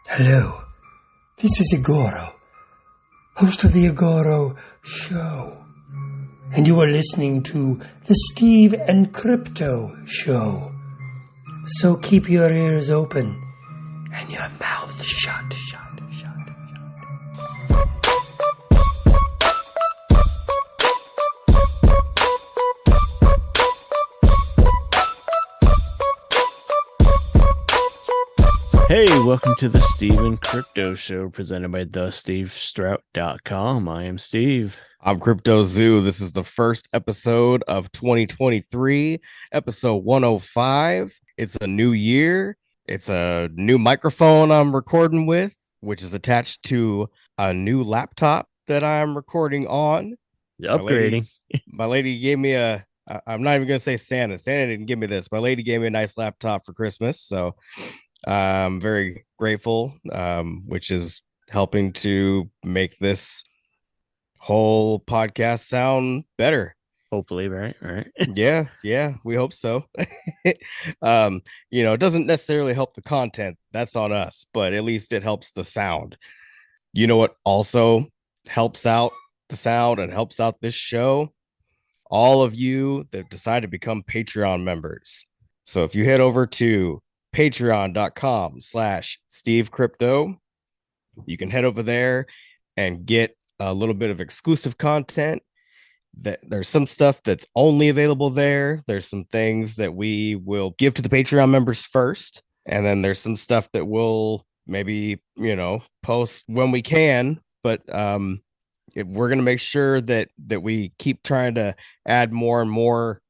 Hello, this is Igoro, host of the Igoro Show, and you are listening to the Steve and Crypto Show. So keep your ears open and your mouth shut. Hey, welcome to the Steve and Crypto Show presented by thestevestrout.com. I am Steve. I'm Crypto Zoo. This is the first episode of 2023, episode 105. It's a new year. It's a new microphone I'm recording with, which is attached to a new laptop that I'm recording on. Upgrading. My lady gave me I'm not even going to say Santa. Santa didn't give me this. My lady gave me a nice laptop for Christmas. So I'm very grateful, which is helping to make this whole podcast sound better. Hopefully, right? Yeah, we hope so. It doesn't necessarily help the content. That's on us, but at least it helps the sound. You know what also helps out the sound and helps out this show? All of you that decide to become Patreon members. So if you head over to patreon.com/Steve Crypto, you can head over there and get a little bit of exclusive content. That there's some stuff that's only available there. There's some things that we will give to the Patreon members first, and then there's some stuff that we'll maybe post when we can. But we're gonna make sure that we keep trying to add more and more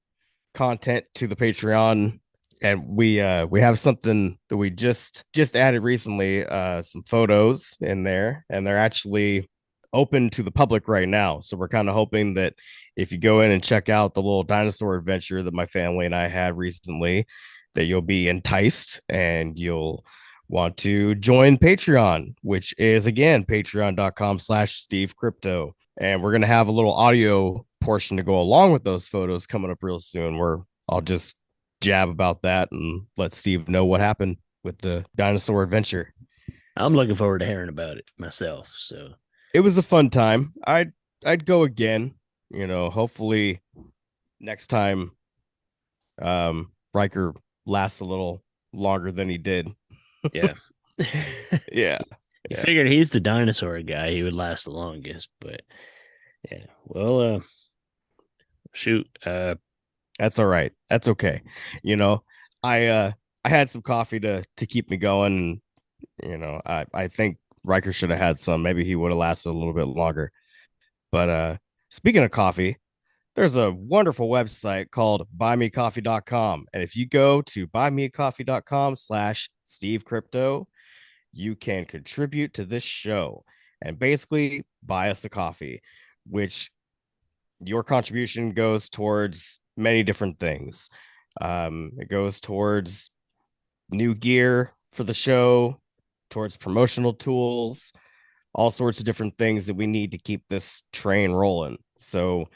content to the Patreon. And we have something that we just added recently, some photos in there, and they're actually open to the public right now. So we're kind of hoping that if you go in and check out the little dinosaur adventure that my family and I had recently, that you'll be enticed and you'll want to join Patreon, which is again patreon.com/Steve Crypto. And we're gonna have a little audio portion to go along with those photos coming up real soon, where I'll just jab about that and let Steve know what happened with the dinosaur adventure. I'm looking forward to hearing about it myself. So it was a fun time. I'd go again. Hopefully next time Riker lasts a little longer than he did. Yeah. Yeah. You figured he's the dinosaur guy, he would last the longest, but yeah. Well, shoot. That's all right. That's okay. I had some coffee to keep me going. I think Riker should have had some. Maybe he would have lasted a little bit longer. But speaking of coffee, there's a wonderful website called buymecoffee.com. And if you go to buymecoffee.com/Steve Crypto, you can contribute to this show and basically buy us a coffee, which your contribution goes towards many different things. It goes towards new gear for the show, towards promotional tools, all sorts of different things that we need to keep this train rolling. So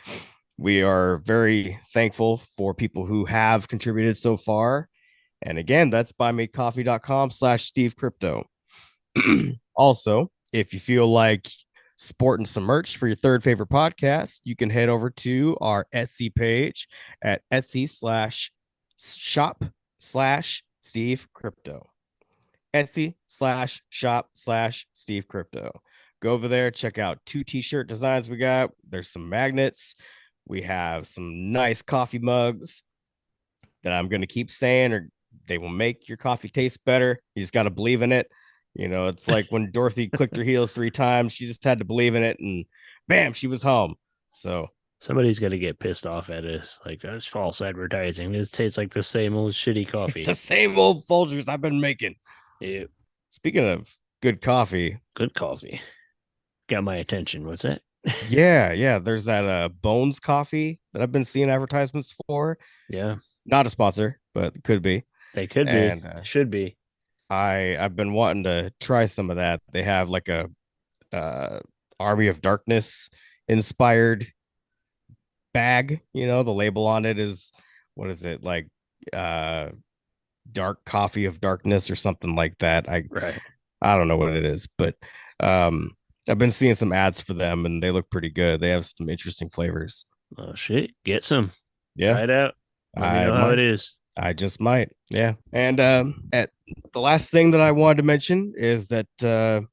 we are very thankful for people who have contributed so far. And again, that's buymecoffee.com/Steve Crypto. Also, if you feel like sporting some merch for your third favorite podcast, you can head over to our Etsy page at Etsy/shop/Steve Crypto. Etsy/shop/Steve Crypto. Go over there, check out 2 t-shirt designs we got. There's some magnets. We have some nice coffee mugs that I'm going to keep saying, or they will make your coffee taste better. You just got to believe in it. It's like when Dorothy clicked her heels 3 times. She just had to believe in it, and bam, she was home. So somebody's going to get pissed off at us. Like, that's false advertising. This tastes like the same old shitty coffee. It's the same old Folgers I've been making. Yeah. Speaking of good coffee. Got my attention. What's that? Yeah. There's that Bones coffee that I've been seeing advertisements for. Yeah. Not a sponsor, but could be. They could be. Should be. I've been wanting to try some of that. They have like a Army of Darkness inspired bag. The label on it is, what is it, like dark coffee of darkness or something like that. Right. I don't know what it is, but um, I've been seeing some ads for them, and they look pretty good. They have some interesting flavors. Oh shit, get some. Yeah, Try it out. Let me I know how it might. is. I just might. Yeah. And at the last thing that I wanted to mention is that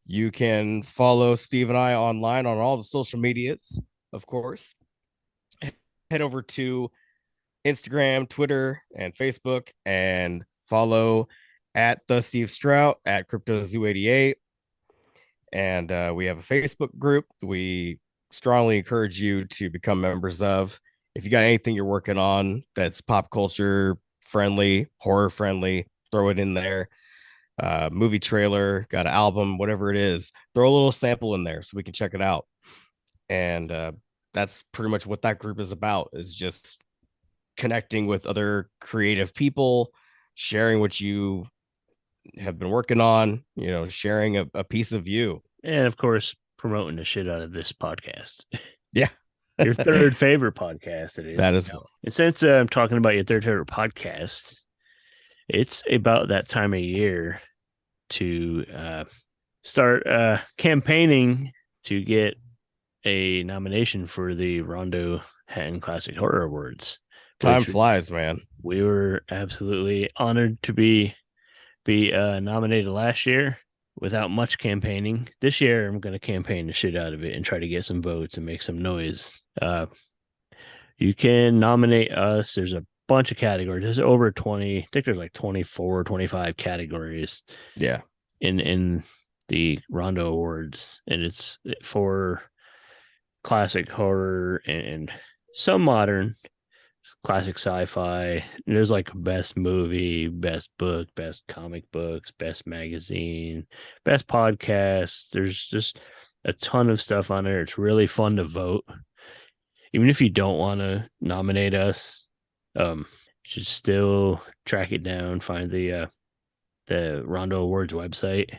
you can follow Steve and I online on all the social medias, of course. Head over to Instagram, Twitter, and Facebook and follow at the Steve Strout at CryptoZoo88. And we have a Facebook group we strongly encourage you to become members of. If you got anything you're working on that's pop culture friendly, horror friendly, throw it in there. Movie trailer, got an album, whatever it is, throw a little sample in there so we can check it out. And that's pretty much what that group is about, is just connecting with other creative people, sharing what you have been working on, sharing a piece of you. And of course, promoting the shit out of this podcast. Yeah. Your third favorite podcast, it is. That is. And since I'm talking about your third favorite podcast, it's about that time of year to start campaigning to get a nomination for the Rondo Hatton Classic Horror Awards. Time flies, man. We were absolutely honored to be nominated last year without much campaigning. This year, I'm going to campaign the shit out of it and try to get some votes and make some noise. You can nominate us. There's a bunch of categories. There's over 20. I think there's like 24, 25 categories. Yeah. In the Rondo Awards, and it's for classic horror and some modern, classic sci-fi. And there's like best movie, best book, best comic books, best magazine, best podcast. There's just a ton of stuff on there. It's really fun to vote. Even if you don't want to nominate us, you should still track it down, find the Rondo Awards website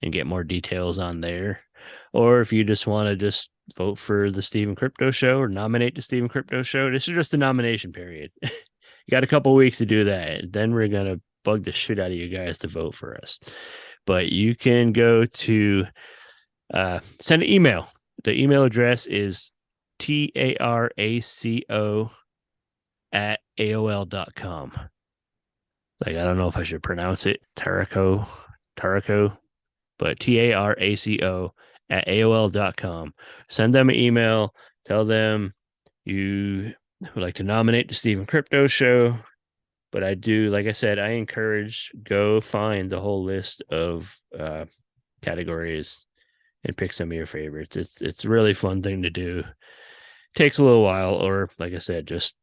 and get more details on there. Or if you just want to just vote for the Stephen Crypto Show or nominate the Stephen Crypto Show, this is just a nomination period. You got a couple weeks to do that. Then we're going to bug the shit out of you guys to vote for us. But you can go to send an email. The email address is taraco@aol.com. Like, I don't know if I should pronounce it Taraco, but TARACO@AOL.com. Send them an email. Tell them you would like to nominate the Stephen Crypto Show. But I do, like I said, I encourage, go find the whole list of categories and pick some of your favorites. It's a really fun thing to do. Takes a little while, or like I said, just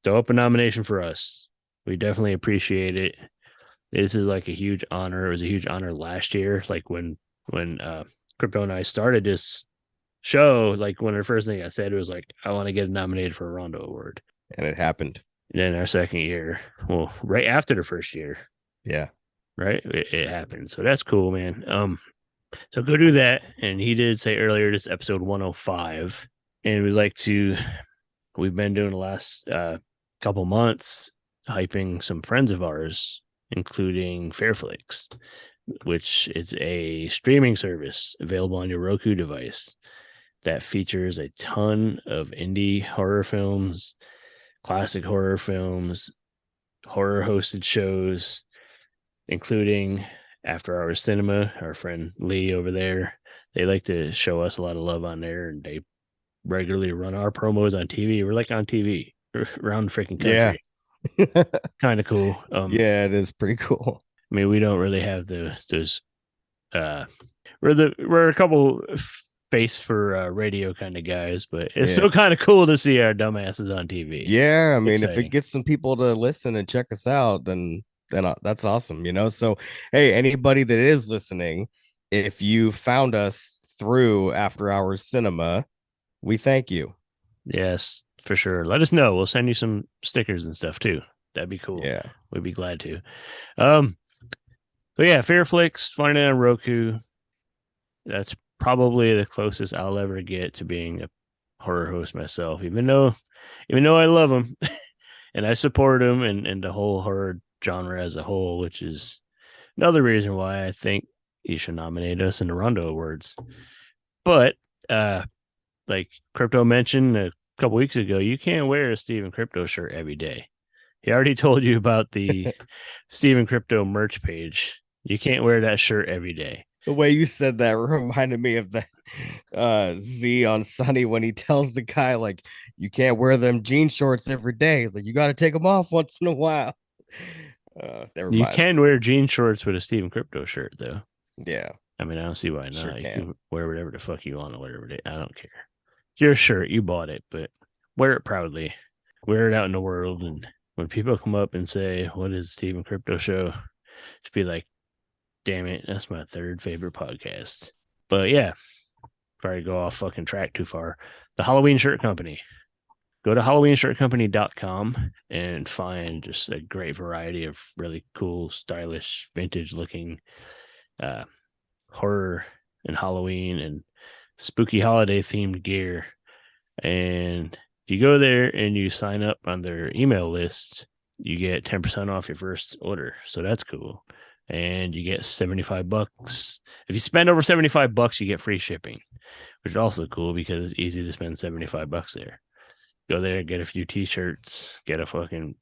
throw up a nomination for us. We definitely appreciate it. This is like a huge honor. It was a huge honor last year. Like when Crypto and I started this show, like one of the first things I said was like, I want to get nominated for a Rondo Award. And it happened. And then our second year, well, right after the first year. Yeah. Right. It happened. So that's cool, man. So go do that. And he did say earlier, this episode 105. And we've been doing the last couple months hyping some friends of ours, including Fairflix, which is a streaming service available on your Roku device that features a ton of indie horror films, classic horror films, horror hosted shows, including After Hours Cinema. Our friend Lee over there, they like to show us a lot of love on there, and they regularly run our promos on TV. We're like on TV around the freaking country. Yeah. Kind of cool. Yeah, it is pretty cool. I mean, we don't really have those. We're a couple face for radio kind of guys, but it's still kind of cool to see our dumbasses on TV. Yeah, I mean, if it gets some people to listen and check us out, then that's awesome, So, hey, anybody that is listening, if you found us through After Hours Cinema, we thank you. Yes, for sure. Let us know. We'll send you some stickers and stuff too. That'd be cool. Yeah, we'd be glad to. But yeah, Fairflix, finding it on Roku. That's probably the closest I'll ever get to being a horror host myself, even though I love them and I support them and the whole horror genre as a whole, which is another reason why I think you should nominate us in the Rondo Awards. But like Crypto mentioned a couple weeks ago, you can't wear a Steven Crypto shirt every day. He already told you about the Steven Crypto merch page. You can't wear that shirt every day. The way you said that reminded me of the Z on Sunny when he tells the guy, like, you can't wear them jean shorts every day. It's like, you got to take them off once in a while. Never You mind. can wear jean shorts with a Steven Crypto shirt, though. Yeah. I mean, I don't see why not. Sure You can. can wear whatever the fuck you want to wear. I don't care. It's your shirt. You bought it, but wear it proudly. Wear it out in the world. And when people come up and say, what is Steven Crypto show? Just be like, damn it, that's my third favorite podcast. But yeah, before I go off fucking track too far, the Halloween Shirt Company. Go to HalloweenShirtCompany.com and find just a great variety of really cool, stylish, vintage looking horror and Halloween and spooky holiday themed gear. And if you go there and you sign up on their email list, you get 10% off your first order. So that's cool. And you get $75. If you spend over $75, you get free shipping, which is also cool because it's easy to spend $75 there. Go there, get a few t-shirts, get a fucking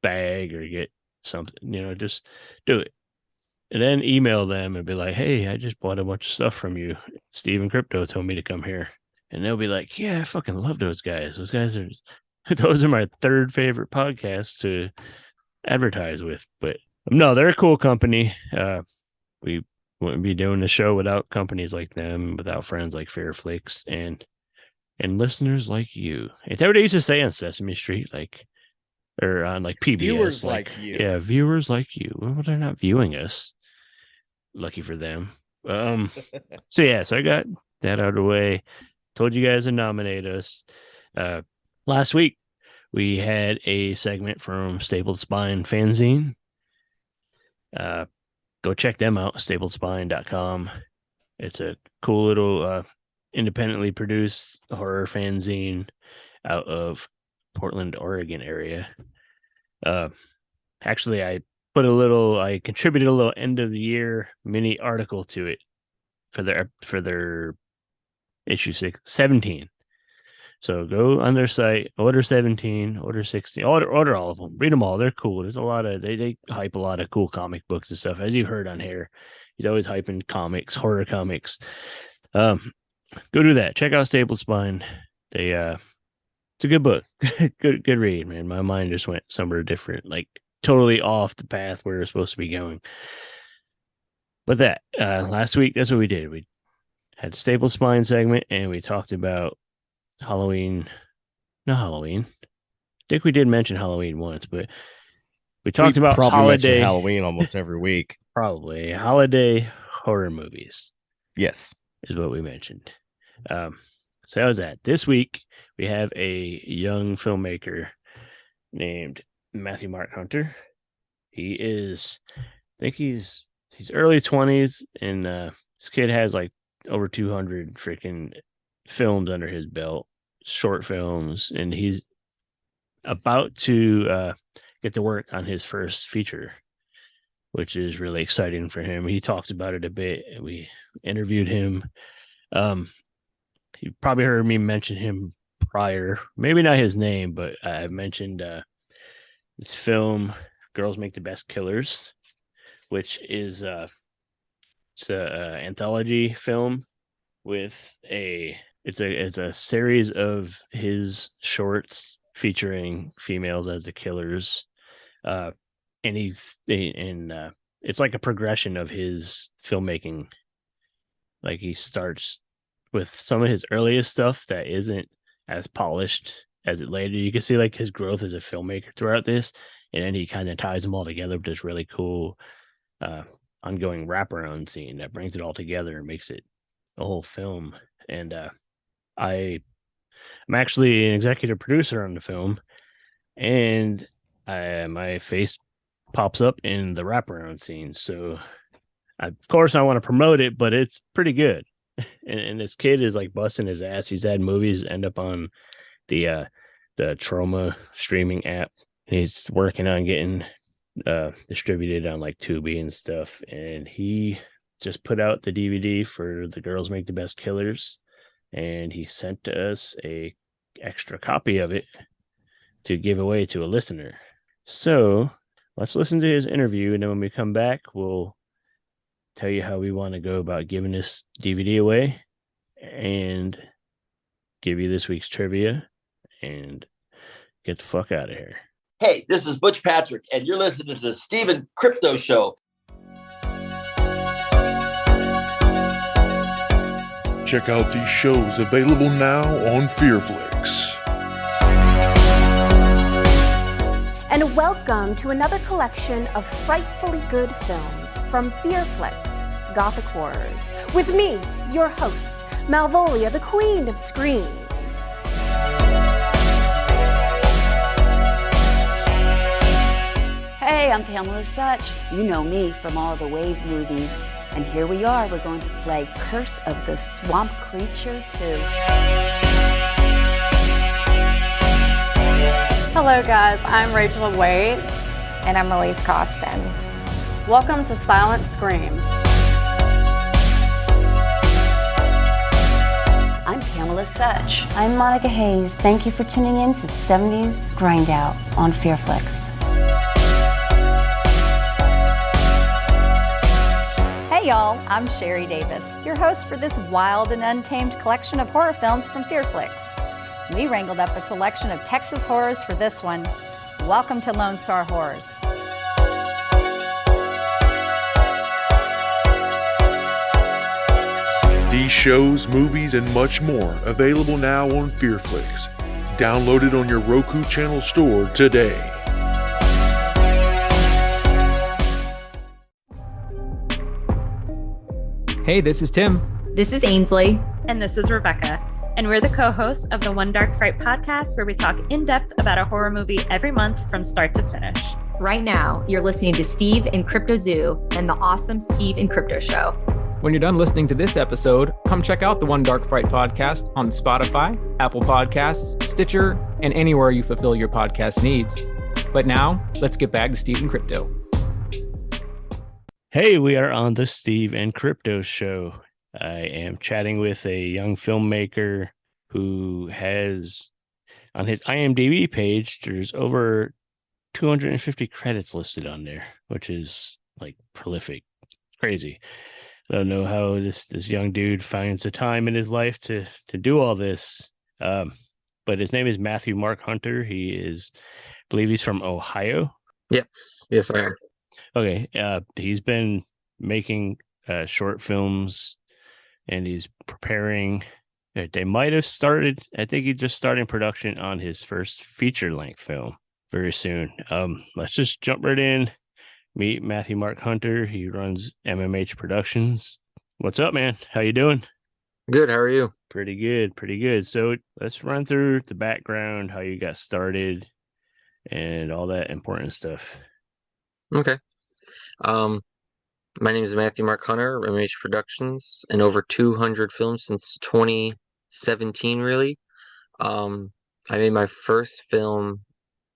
bag or get something, just do it. And then email them and be like, hey, I just bought a bunch of stuff from you. Steven Crypto told me to come here. And they'll be like, yeah, I fucking love those guys. Those are my third favorite podcasts to advertise with. But no, they're a cool company. We wouldn't be doing the show without companies like them, without friends like Fairflix and listeners like you. It's what they used to say on Sesame Street, or on PBS. Viewers like you. Yeah, viewers like you. Well, they're not viewing us. Lucky for them. So I got that out of the way. Told you guys to nominate us. Last week, we had a segment from Stapled Spine Fanzine. Go check them out, stapledspine.com. It's a cool little independently produced horror fanzine out of Portland, Oregon area. Actually, I contributed a little end of the year mini article to it for their issue 17. So go on their site, order 17, order 16, order all of them, read them all. They're cool. There's a lot of, they hype a lot of cool comic books and stuff. As you've heard on here, he's always hyping comics, horror comics. Go do that. Check out Stapled Spine. It's a good book. good read, man. My mind just went somewhere different, totally off the path where we're supposed to be going. But last week, that's what we did. We had a Stapled Spine segment and we talked about Halloween. I think we did mention Halloween once, but we talked about holiday Halloween almost every week. Probably holiday horror movies. Yes, is what we mentioned. So that was that. This week we have a young filmmaker named Matthew Mark Hunter. He is, I think he's early 20s, and this kid has over 200 freaking films under his belt, short films, and he's about to get to work on his first feature, which is really exciting for him. He talked about it a bit. We interviewed him. You probably heard me mention him prior, maybe not his name, but I mentioned this film, Girls Make the Best Killers, which is it's a anthology film with it's a series of his shorts featuring females as the killers, and it's like a progression of his filmmaking. He starts with some of his earliest stuff that isn't as polished as it later. You can see his growth as a filmmaker throughout this, and then he kind of ties them all together with this really cool ongoing wraparound scene that brings it all together and makes it a whole film. And I'm actually an executive producer on the film, and my face pops up in the wraparound scene. So of course I want to promote it, but it's pretty good. And this kid is busting his ass. He's had movies end up on the Trauma streaming app. And he's working on getting distributed on Tubi and stuff. And he just put out the DVD for The Girls Make the Best Killers, and he sent us a extra copy of it to give away to a listener. So let's listen to his interview, and then when we come back, we'll tell you how we want to go about giving this DVD away and give you this week's trivia and get the fuck out of here. Hey, this is Butch Patrick, and you're listening to the Steven Crypto Show. Check out these shows available now on Fearflix. And welcome to another collection of frightfully good films from Fearflix, Gothic Horrors, with me, your host, Malvolia, the Queen of Screams. Hey, I'm Pamela Such. You know me from all the Wave movies. And here we are. We're going to play Curse of the Swamp Creature 2. Hello guys, I'm Rachel Waits. And I'm Elise Costin. Welcome to Silent Screams. I'm Pamela Such. I'm Monica Hayes. Thank you for tuning in to 70s Grindout on Fearflix. Hey y'all, I'm Sherry Davis, your host for this wild and untamed collection of horror films from Fearflix. We wrangled up a selection of Texas horrors for this one. Welcome to Lone Star Horrors. These shows, movies, and much more available now on Fearflix. Download it on your Roku channel store today. Hey, this is Tim. This is Ainsley. And this is Rebecca. And we're the co-hosts of the One Dark Fright podcast, where we talk in depth about a horror movie every month from start to finish. Right now, you're listening to Steve and Crypto Zoo and the awesome Steve and Crypto Show. When you're done listening to this episode, come check out the One Dark Fright podcast on Spotify, Apple Podcasts, Stitcher, and anywhere you fulfill your podcast needs. But now, let's get back to Steve and Crypto. Hey, we are on the Steve and Crypto Show. I am chatting with a young filmmaker who has, on his IMDb page, there's over 250 credits listed on there, which is like prolific. Crazy. I don't know how this young dude finds the time in his life to do all this. But his name is Matthew Mark Hunter. He is, I believe he's from Ohio. Yep. Yes, I am. Okay. He's been making short films, and he's preparing. They might have started. I think he just started production on his first feature-length film very soon. Let's just jump right in. Meet Matthew Mark Hunter. He runs MMH Productions. What's up, man? How you doing? Good. How are you? Pretty good. Pretty good. So let's run through the background, how you got started, and all that important stuff. Okay. My name is Matthew Mark Hunter, MMH Productions, and over 200 films since 2017, really. I made my first film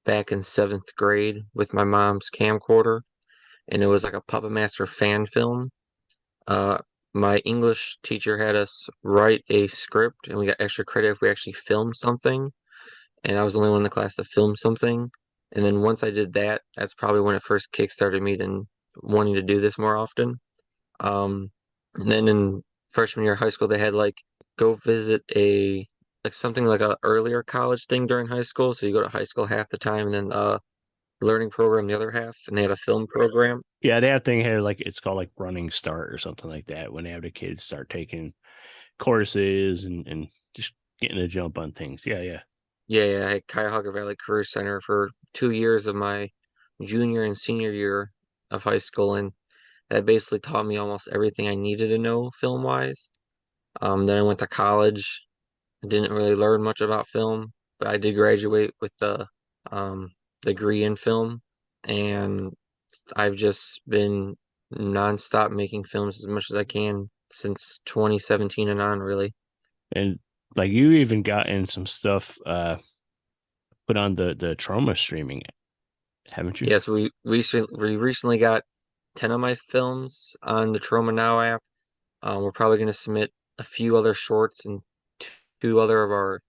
back in 7th grade with my mom's camcorder, and it was like a Puppet Master fan film. My English teacher had us write a script, and we got extra credit if we actually filmed something, and I was the only one in the class to film something. And then once I did that, that's probably when it first kickstarted me to wanting to do this more often. And then in freshman year of high school, they had like go visit something like a earlier college thing during high school. So you go to high school half the time, and then learning program the other half, and they had a film program. Yeah, they have thing here like it's called like Running Start or something like that, when they have the kids start taking courses and just getting a jump on things. Yeah. I had Cuyahoga Valley Career Center for 2 years of my junior and senior year of high school, and that basically taught me almost everything I needed to know film-wise. Then I went to college. I didn't really learn much about film, but I did graduate with the degree in film, and I've just been nonstop making films as much as I can since 2017 and on, really. And like you even got in some stuff put on the Trauma streaming, haven't you? Yes, we recently got 10 of my films on the Troma Now app. We're probably going to submit a few other shorts and two other of our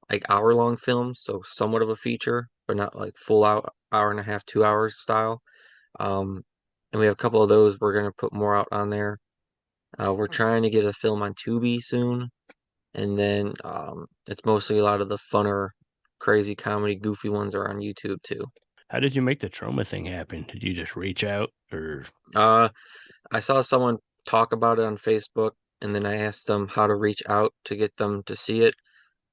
like hour-long films, so somewhat of a feature, but not like full out hour and a half, 2 hours style. And we have a couple of those we're going to put more out on there. We're trying to get a film on Tubi soon, and then it's mostly a lot of the funner, crazy comedy, goofy ones are on YouTube too. How did you make the Troma thing happen? Did you just reach out, or? I saw someone talk about it on Facebook, and then I asked them how to reach out to get them to see it.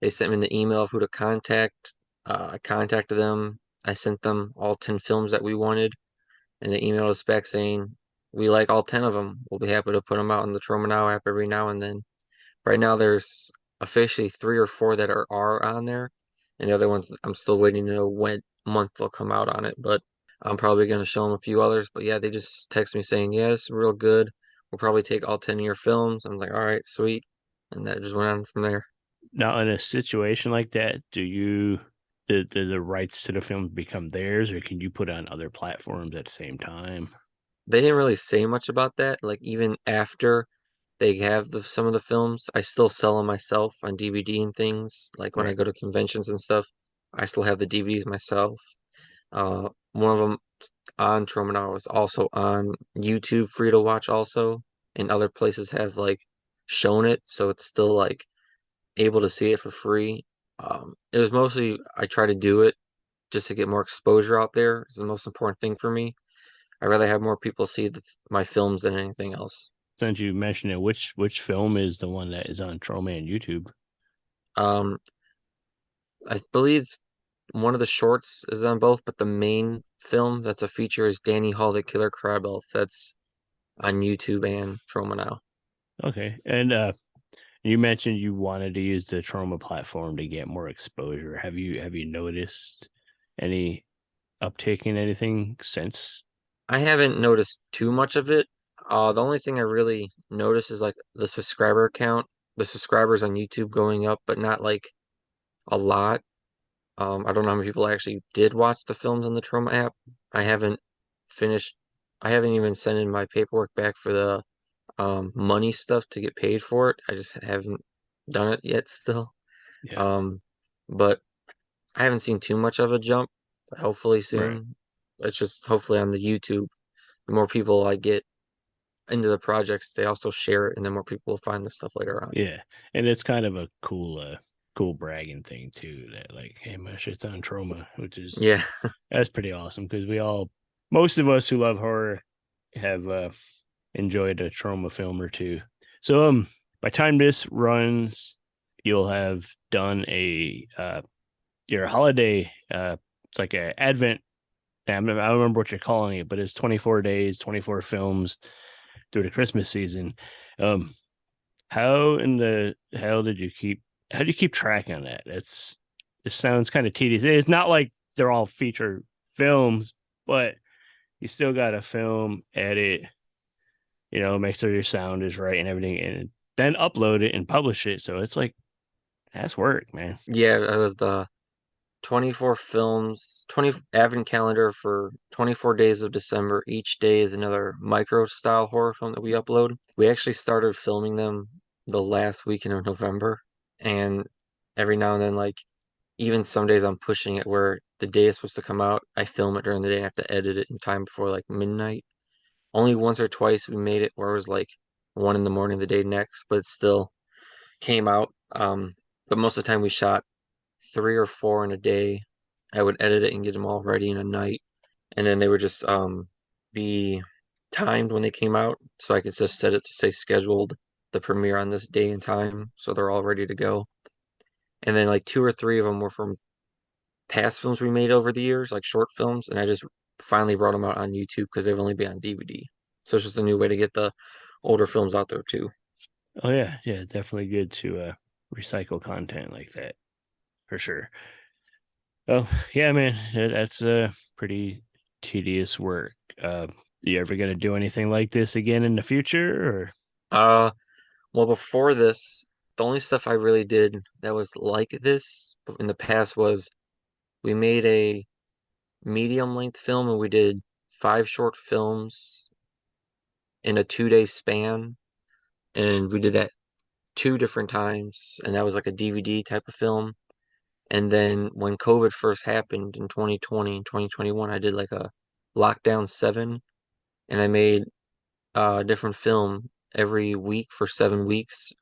They sent me the email of who to contact. I contacted them. I sent them all 10 films that we wanted, and they emailed us back saying, we like all 10 of them. We'll be happy to put them out on the Troma Now app every now and then. Right now, there's officially 3 or 4 that are on there, and the other ones I'm still waiting to know when month they'll come out on it. But I'm probably going to show them a few others. But yeah, they just text me saying, yeah, it's real good. We'll probably take all 10 of your films. I'm like, all right, sweet. And that just went on from there. Now, in a situation like that, do the rights to the film become theirs, or can you put it on other platforms at the same time? They didn't really say much about that. Like, even after they have some of the films, I still sell them myself on DVD and things. Like when I go to conventions and stuff, I still have the DVDs myself. One of them on Troma Now is also on YouTube, free to watch also, and other places have like shown it, so it's still like able to see it for free. It was mostly I try to do it just to get more exposure out there. It's the most important thing for me. I'd rather have more people see my films than anything else. Since you mentioned it, which film is the one that is on Troma and YouTube? I believe one of the shorts is on both, but the main film that's a feature is Danny Hall, the Killer Crab Elf. That's on YouTube and Troma Now. Okay, and you mentioned you wanted to use the Troma platform to get more exposure. Have you noticed any uptake in anything since? I haven't noticed too much of it. The only thing I really notice is like the subscriber count, the subscribers on YouTube going up, but not like a lot. I don't know how many people actually did watch the films on the Troma app. I haven't even sent in my paperwork back for the money stuff to get paid for it. I just haven't done it yet still. Yeah. But I haven't seen too much of a jump, but hopefully soon. Right. It's just hopefully on the YouTube, the more people I get into the projects, they also share it, and then more people will find the stuff later on. Yeah, and it's kind of a cool bragging thing too. That like, hey, my shit's on Troma, which is that's pretty awesome because most of us who love horror have enjoyed a Troma film or two. So by the time this runs, you'll have done your holiday. It's like an Advent. I don't remember what you're calling it, but it's 24 days, 24 films through the Christmas season. How in the hell do you keep track on that? It sounds kind of tedious. It's not like they're all feature films, but you still got to film, edit, make sure your sound is right and everything, and then upload it and publish it. So it's like, that's work, man. Yeah, it was the 24 films, 20 advent calendar for 24 days of December. Each day is another micro style horror film that we upload. We actually started filming them the last weekend of November, and every now and then, like even some days I'm pushing it where the day is supposed to come out, I film it during the day and I have to edit it in time before like midnight. Only once or twice we made it where it was like 1 a.m. the day next, but it still came out. But most of the time we shot 3 or 4 in a day. I would edit it and get them all ready in a night, and then they would just be timed when they came out, so I could just set it to say scheduled the premiere on this day and time, so they're all ready to go. And then like 2 or 3 of them were from past films we made over the years, like short films, and I just finally brought them out on YouTube because they've only been on DVD. So it's just a new way to get the older films out there too. Oh yeah, definitely good to recycle content like that, for sure. Oh yeah, man, that's pretty tedious work. You ever gonna do anything like this again in the future, or? Well, before this, the only stuff I really did that was like this in the past was we made a medium length film and we did 5 short films in a 2-day span, and we did that 2 different times, and that was like a DVD type of film. And then when COVID first happened in 2020 and 2021, I did like a Lockdown 7, and I made a different film every week for 7 weeks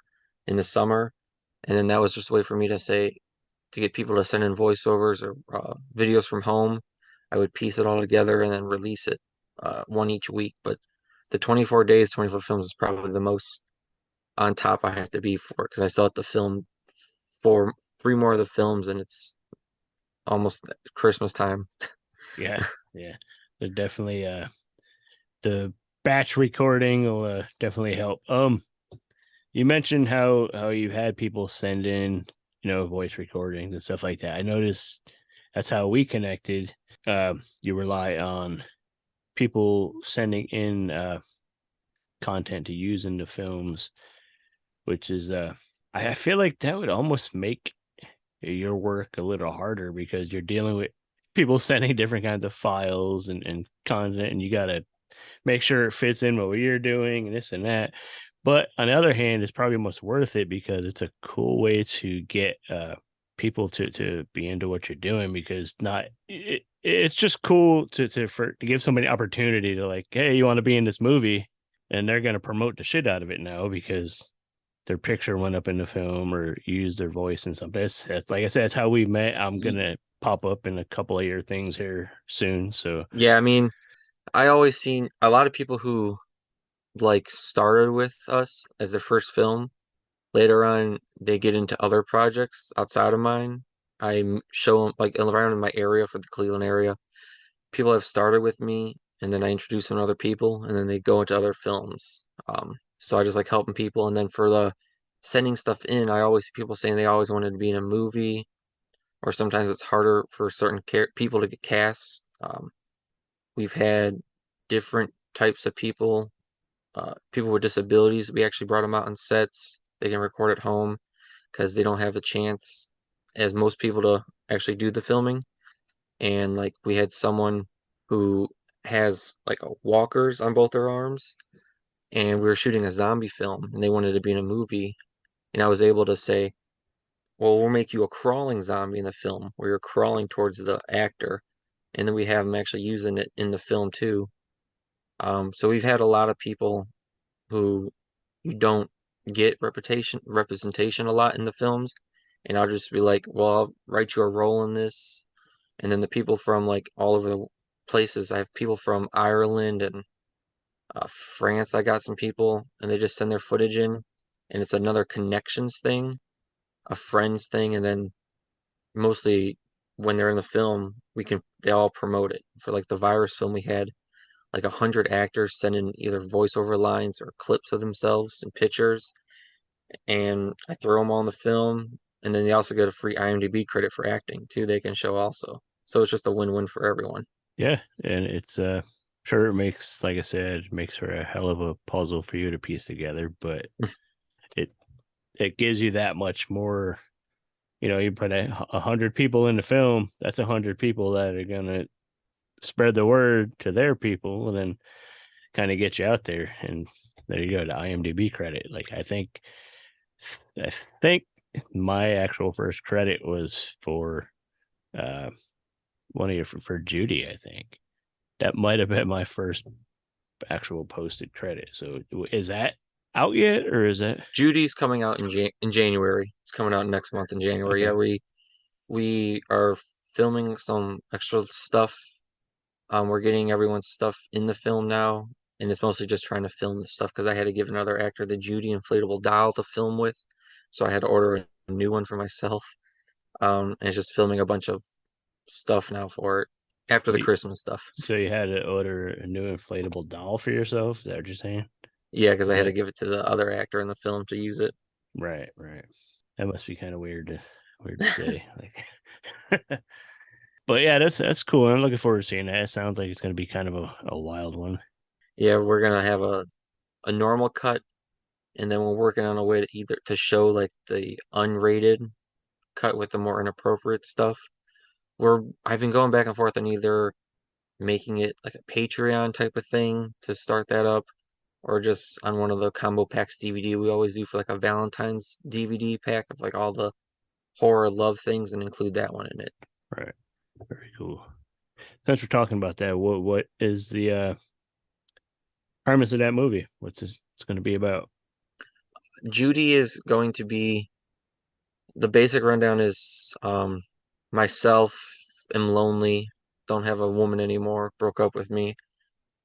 in the summer. And then that was just a way for me to get people to send in voiceovers or videos from home. I would piece it all together and then release it one each week. But the 24 days, 24 films is probably the most on top I have to be for, because I still have to film 3 more of the films, and it's almost Christmas time. Yeah, yeah. They're definitely the batch recording will definitely help. You mentioned how you had people send in, voice recordings and stuff like that. I noticed that's how we connected. You rely on people sending in content to use in the films, which is I feel like that would almost make your work a little harder, because you're dealing with people sending different kinds of files and content, and you got to make sure it fits in what you're doing and this and that. But on the other hand, it's probably most worth it because it's a cool way to get people to be into what you're doing, because it's just cool to give somebody an opportunity to, like, hey, you want to be in this movie, and they're going to promote the shit out of it now because their picture went up in the film or used their voice in something. That's like I said, that's how we met. I'm gonna pop up in a couple of your things here soon. So yeah, I mean, I always seen a lot of people who like started with us as their first film. Later on, they get into other projects outside of mine. I show them, like, around in my area, for the Cleveland area, people have started with me, and then I introduce them to other people, and then they go into other films. So I just like helping people. And then for the sending stuff in, I always see people saying they always wanted to be in a movie, or sometimes it's harder for certain people to get cast. We've had different types of people. People with disabilities, we actually brought them out on sets. They can record at home because they don't have a chance, as most people, to actually do the filming. And like, we had someone who has like walkers on both their arms, and we were shooting a zombie film, and they wanted to be in a movie. And I was able to say, well, we'll make you a crawling zombie in the film, where you're crawling towards the actor. And then we have them actually using it in the film too. So we've had a lot of people who you don't get representation a lot in the films, and I'll just be like, well, I'll write you a role in this. And then the people from like all over the places, I have people from Ireland and France. I got some people, and they just send their footage in, and it's another connections thing, a friends thing. And then mostly when they're in the film, they all promote it. For like the virus film, we had like 100 actors send in either voiceover lines or clips of themselves and pictures, and I throw them all in the film. And then they also get a free IMDb credit for acting too. They can show also, so it's just a win-win for everyone. yeah, and it's sure it makes, like I said, it makes for a hell of a puzzle for you to piece together, but it gives you that much more. You put 100 people in the film, that's 100 people that are gonna spread the word to their people, and then kind of get you out there. And there you go, the IMDb credit. Like, I think my actual first credit was for one of your for Judy. I think that might have been my first actual posted credit. So is that out yet, or is that Judy's coming out in January? It's coming out next month in January. Okay. Yeah, we are filming some extra stuff. We're getting everyone's stuff in the film now, and it's mostly just trying to film the stuff because I had to give another actor the Judy inflatable doll to film with, so I had to order a new one for myself. And it's just filming a bunch of stuff now for it after the Christmas stuff. So you had to order a new inflatable doll for yourself? Is that what you're saying? Yeah, because I had to give it to the other actor in the film to use it. Right. That must be kind of weird to say. Like, but yeah, that's cool. I'm looking forward to seeing that. It sounds like it's going to be kind of a wild one. Yeah, we're gonna have a normal cut, and then we're working on a way to show like the unrated cut with the more inappropriate stuff. I've been going back and forth on either making it like a Patreon type of thing to start that up, or just on one of the combo packs DVD we always do for like a Valentine's DVD pack of like all the horror love things and include that one in it. Right. Very cool. Thanks for talking about that. What is the premise of that movie? What's it's going to be about? Judy is going to be, the basic rundown is myself am lonely, don't have a woman anymore, broke up with me.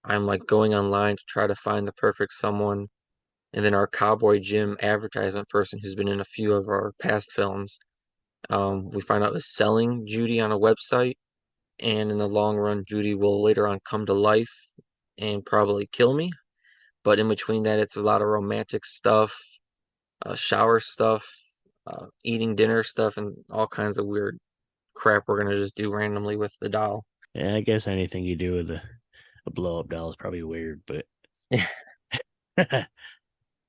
I'm like going online to try to find the perfect someone. And then our Cowboy Jim advertisement person, who's been in a few of our past films, we find out is selling Judy on a website. And in the long run, Judy will later on come to life and probably kill me. But in between that, it's a lot of romantic stuff, shower stuff, eating dinner stuff, and all kinds of weird crap we're gonna just do randomly with the doll. Yeah, I guess anything you do with a blow up doll is probably weird, but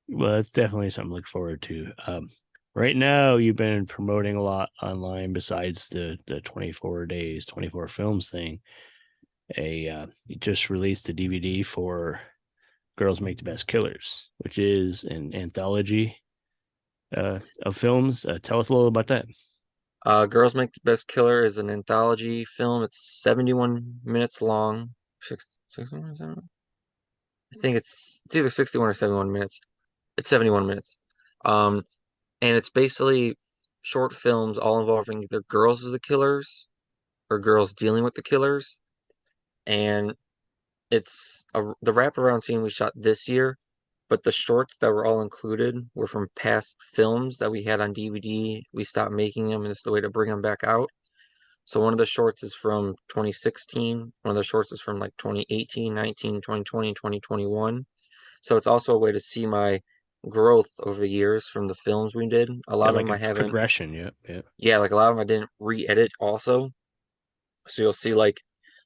well, it's definitely something to look forward to. Right now, you've been promoting a lot online besides the 24 days, 24 films thing. You just released a DVD for Girls Make the Best Killers, which is an anthology of films. Tell us a little about that. Girls Make the Best Killer is an anthology film. It's 71 minutes long. 61 I think it's either 61 or 71 minutes. It's 71 minutes. And it's basically short films all involving either girls as the killers or girls dealing with the killers. And it's the wraparound scene we shot this year, but the shorts that were all included were from past films that we had on DVD. We stopped making them, and it's the way to bring them back out. So one of the shorts is from 2016. One of the shorts is from like 2018, 19, 2020, 2021. So it's also a way to see my growth over the years from the films we did. A lot of them I haven't. Progression, yeah. Yeah, like a lot of them I didn't re-edit also. So you'll see like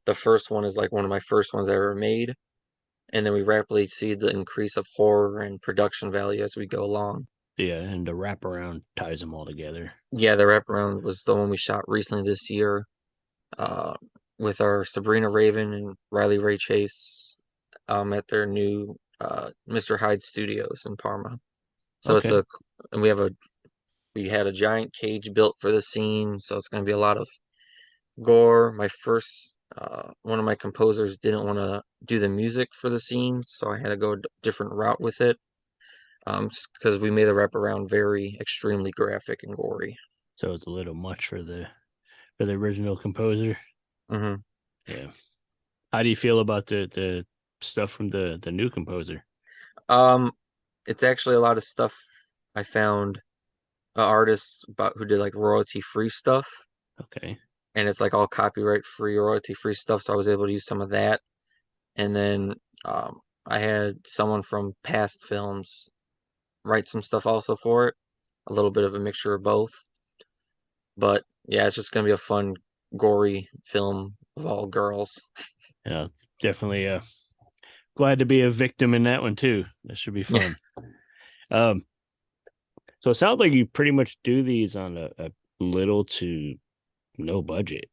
the first one is like one of my first ones I ever made. And then we rapidly see the increase of horror and production value as we go along. Yeah, and the wraparound ties them all together. Yeah, the wraparound was the one we shot recently this year with our Sabrina Raven and Riley Ray Chase at their new Mr. Hyde Studios in Parma. So Okay. we had a giant cage built for the scene, so it's going to be a lot of gore. My first one of my composers didn't want to do the music for the scenes, so I had to go a different route with it. Because we made the wraparound very extremely graphic and gory. So it's a little much for the original composer. Mm-hmm. Yeah. How do you feel about the stuff from the new composer? It's actually a lot of stuff I found artists who did like royalty free stuff. Okay. And it's like all copyright free, royalty free stuff, so I was able to use some of that. And then I had someone from past films write some stuff also for it, a little bit of a mixture of both. But yeah, it's just gonna be a fun, gory film of all girls. Yeah, definitely. Glad to be a victim in that one too. That should be fun. So it sounds like you pretty much do these on a little to no budget.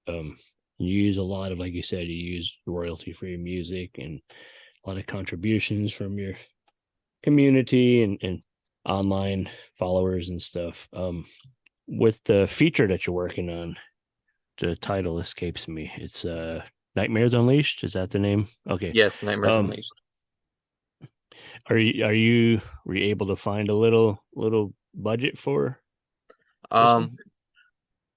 You use a lot of, like you said, you use royalty-free music and a lot of contributions from your community and online followers and stuff. With the feature that you're working on, the title escapes me. It's Nightmares Unleashed. Is that the name? Okay. Yes, Nightmares Unleashed. Were you able to find a little budget for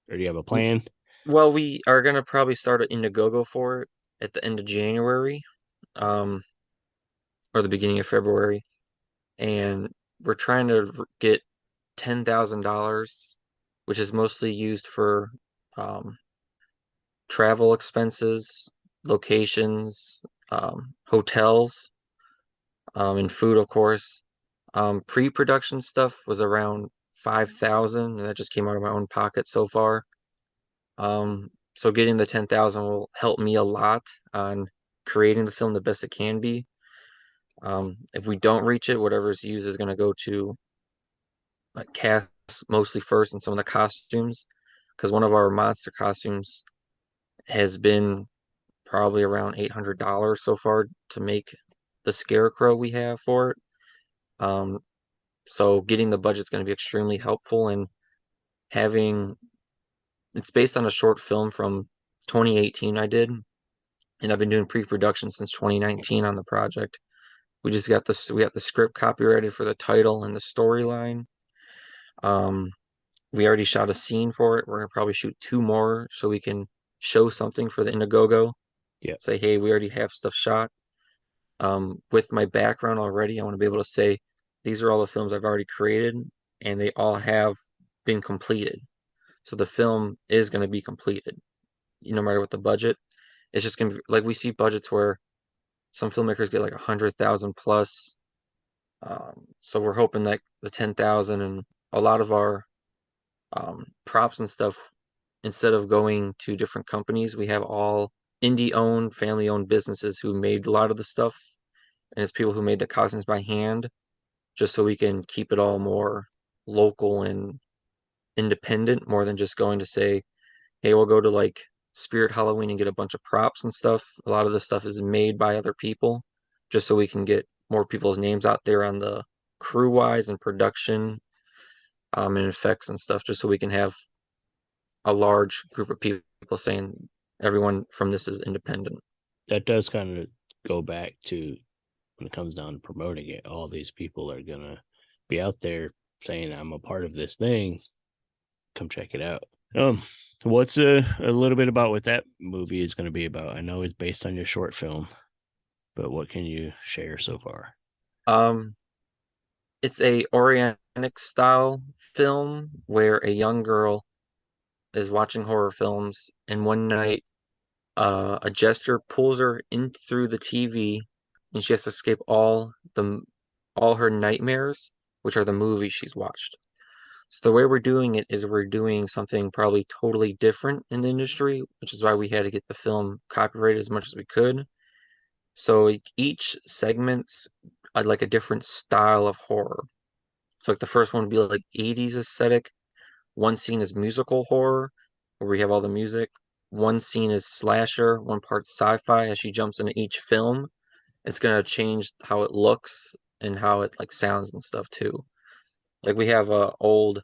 or do you have a plan? Well, we are gonna probably start an Indiegogo for it at the end of January, or the beginning of February, and we're trying to get $10,000, which is mostly used for travel expenses, locations, hotels, and food, of course. Pre-production stuff was around 5,000, and that just came out of my own pocket so far. So getting the 10,000 will help me a lot on creating the film the best it can be. If we don't reach it, whatever's used is going to go to like cast mostly first and some of the costumes, because one of our monster costumes has been probably around $800 so far to make the scarecrow we have for it. So getting the budget's going to be extremely helpful, and it's based on a short film from 2018 I did, and I've been doing pre-production since 2019 on the project. We got the script copyrighted for the title and the storyline. We already shot a scene for it. We're gonna probably shoot 2 more so we can show something for the Indiegogo. Yeah. Say, hey, we already have stuff shot. With my background already, I want to be able to say these are all the films I've already created, and they all have been completed. So the film is going to be completed, no matter what the budget. It's just going to be like, we see budgets where some filmmakers get like 100,000 plus. So we're hoping that the 10,000, and a lot of our props and stuff, instead of going to different companies, we have all indie-owned, family-owned businesses who made a lot of the stuff, and it's people who made the costumes by hand, just so we can keep it all more local and independent, more than just going to say, hey, we'll go to like Spirit Halloween and get a bunch of props and stuff. A lot of this stuff is made by other people, just so we can get more people's names out there on the crew-wise and production, and effects and stuff, just so we can have a large group of people saying everyone from this is independent. That does kind of go back to when it comes down to promoting it. All these people are going to be out there saying, I'm a part of this thing. Come check it out. What's a little bit about what that movie is going to be about? I know it's based on your short film, but what can you share so far? It's a Orientic style film where a young girl is watching horror films, and one night a jester pulls her in through the TV, and she has to escape all her nightmares, which are the movies she's watched. So the way we're doing it is we're doing something probably totally different in the industry, which is why we had to get the film copyrighted as much as we could. So each segment's like a different style of horror. So like the first one would be like 80s aesthetic. One scene is musical horror, where we have all the music. One scene is slasher, one part sci-fi. As she jumps into each film, it's gonna change how it looks and how it like sounds and stuff too. Like we have a old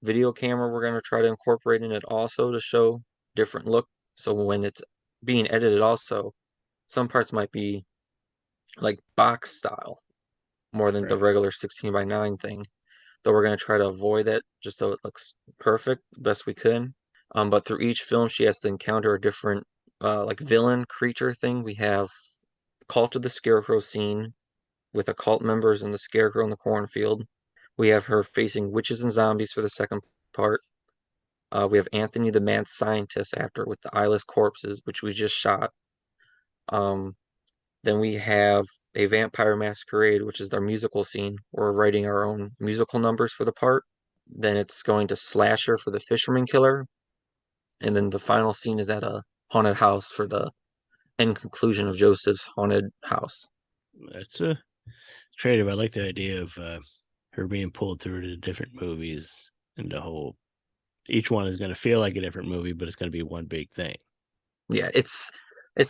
video camera we're gonna try to incorporate in it also to show different look. So when it's being edited also, some parts might be like box style more than the regular 16:9 thing. Though we're gonna try to avoid that just so it looks perfect best we can. But through each film she has to encounter a different like villain creature thing. We have Cult of the Scarecrow scene with the cult members and the scarecrow in the cornfield. We have her facing witches and zombies for the second part. We have Anthony the Mad Scientist after with the eyeless corpses, which we just shot. Then we have a Vampire Masquerade, which is our musical scene. We're writing our own musical numbers for the part. Then it's going to Slasher for the Fisherman Killer. And then the final scene is at a haunted house for the end conclusion of Joseph's haunted house. That's creative. I like the idea of her being pulled through to different movies, and each one is going to feel like a different movie, but it's going to be one big thing. Yeah, it's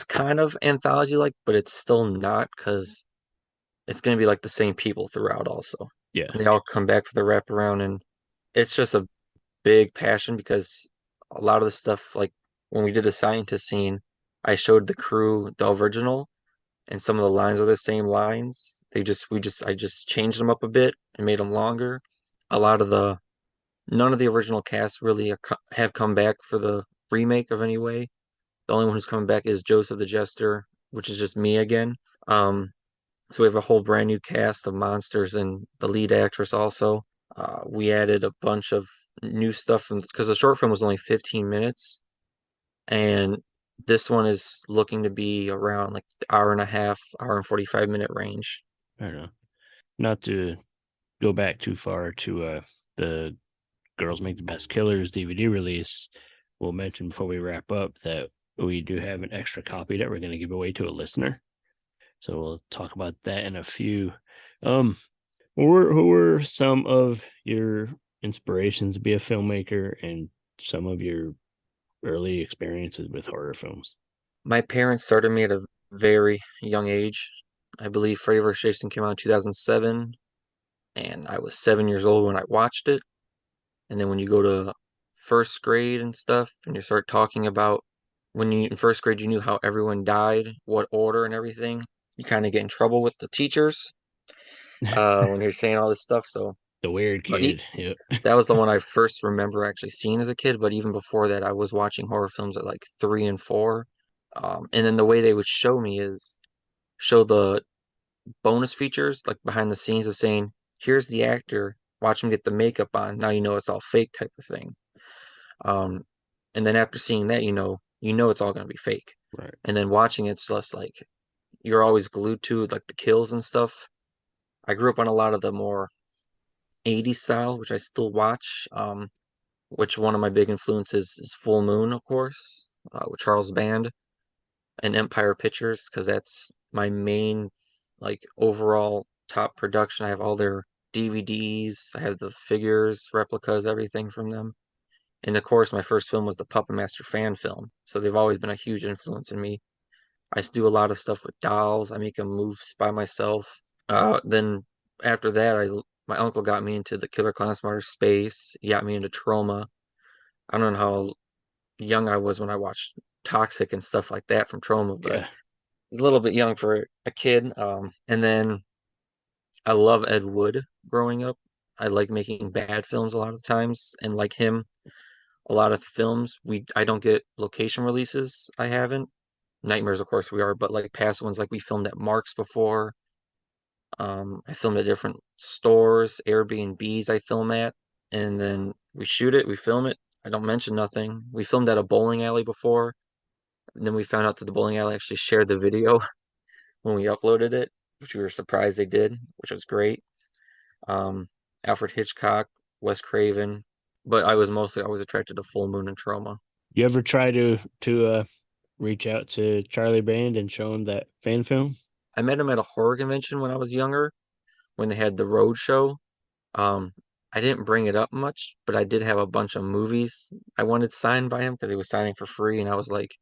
kind of anthology like, but it's still not, because it's going to be like the same people throughout also. Yeah. And they all come back for the wraparound, and it's just a big passion, because a lot of the stuff, like when we did the scientist scene, I showed the crew the original, and some of the lines are the same lines. I just changed them up a bit and made them longer. None of the original cast really have come back for the remake of any way. The only one who's coming back is Joseph the Jester, which is just me again. So we have a whole brand new cast of monsters and the lead actress also. We added a bunch of new stuff because the short film was only 15 minutes, and this one is looking to be around like the hour and a half, hour and 45-minute range. I don't know. Not to go back too far to the Girls Make the Best Killers DVD release, we'll mention before we wrap up that we do have an extra copy that we're going to give away to a listener. So we'll talk about that in a few. Who were some of your inspirations to be a filmmaker and some of your early experiences with horror films? My parents started me at a very young age. I believe Freddy vs. Jason came out in 2007, and I was 7 years old when I watched it. And then when you go to first grade and stuff, and you start talking about when you in first grade, you knew how everyone died, what order and everything. You kind of get in trouble with the teachers when you're saying all this stuff. So The weird but kid. Yep. that was the one I first remember actually seeing as a kid. But even before that, I was watching horror films at like 3 and 4. And then the way they would show me is show the bonus features, like behind the scenes of saying, here's the actor, watch him get the makeup on. Now you know it's all fake type of thing. Um, and then after seeing that, you know it's all gonna be fake. Right. And then watching it's just like you're always glued to like the kills and stuff. I grew up on a lot of the more 80s style, which I still watch. Which one of my big influences is Full Moon, of course, with Charles Band and Empire Pictures, because that's my main like overall top production. I have all their DVDs, I have the figures, replicas, everything from them. And of course, my first film was the Puppet Master fan film. So they've always been a huge influence in me. I do a lot of stuff with dolls. I make them move by myself. Then after that, my uncle got me into the Killer Clowns from Outer Space. He got me into Trauma. I don't know how young I was when I watched Toxic and stuff like that from Trauma, but Yeah. it's a little bit young for a kid. And then I love Ed Wood growing up. I like making bad films a lot of times, and like him, a lot of films I don't get location releases. I haven't. Nightmares, of course, we are, but like past ones, like we filmed at Mark's before. I filmed at different stores, Airbnbs I film at, and then we shoot it, we film it. I don't mention nothing. We filmed at a bowling alley before, and then we found out that the bowling alley actually shared the video when we uploaded it, which we were surprised they did, which was great. Alfred Hitchcock, Wes Craven, but I was mostly always attracted to Full Moon and Trauma. You ever try to reach out to Charlie Band and show him that fan film? I met him at a horror convention when I was younger, when they had the road show. I didn't bring it up much, but I did have a bunch of movies I wanted signed by him because he was signing for free, and I was like